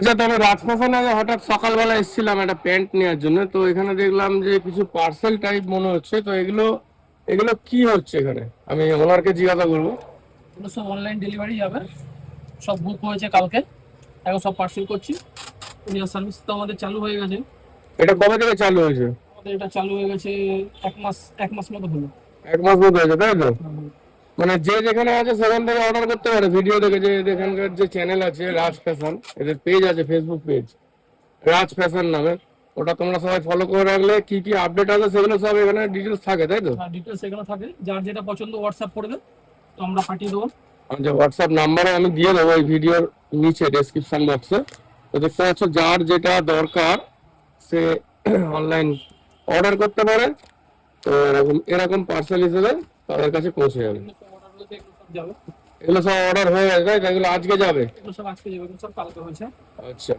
আচ্ছা, তবে রাজপ্রাসাদ আগে হঠাৎ সকালবেলা এসেছিলাম একটা প্যান্ট নেওয়ার জন্য, তো এখানে দেখলাম যে কিছু পার্সেল টাইপ মনে হচ্ছে, তো এগুলো এগুলো কি হচ্ছে এখানে? আমি ওনারকে জিজ্ঞাসা করবো। এগুলো সব অনলাইন ডেলিভারি যাবে, সব বুক হয়েছে কালকে, এখন সব পার্সেল করছি। কুরিয়ার সার্ভিস তো আমাদের চালু হয়ে গেছে। এটা কবে থেকে চালু হয়েছে? আমাদের এটা চালু হয়ে গেছে এক মাস মতো হলো। 1 মাস মতো হয়েছে, তাই তো? হুম। মানে যে যেখানে আছে সেখান থেকে অর্ডার করতে পারে, ভিডিও দেখে। যে এখানকার যে চ্যানেল আছে রাজ ফ্যাশন, এদের পেজ আছে, ফেসবুক পেজ রাজ ফ্যাশন নামে, ওটা তোমরা সবাই ফলো করে রাখলে কি কি আপডেট আছে সেগুলো সব এখানে ডিটেলস থাকে, তাই তো? আর ডিটেলস এখানে থাকে, যার যেটা পছন্দ হোয়াটসঅ্যাপ করবে, তো আমরা পাঠিয়ে দেবো। যে হোয়াটসঅ্যাপ নাম্বারে আমি দিয়ে দেবো এই ভিডিওর নিচে ডেসক্রিপশন বক্সে। তো দেখতে পাচ্ছ, যার যেটা দরকার সে অনলাইন অর্ডার করতে পারে। তো এরকম এরকম পার্সেল হিসেবে তাদের কাছে পৌঁছে যাবে। এগুলো সব অর্ডার হয়েছে, এগুলো সব যাবে। এগুলো সব অর্ডার হয়ে গেছে, তাই তো? এগুলো আজকে যাবে? এগুলো সব আজকে যাবে, এগুলো সব কালকে হয়েছে। আচ্ছা।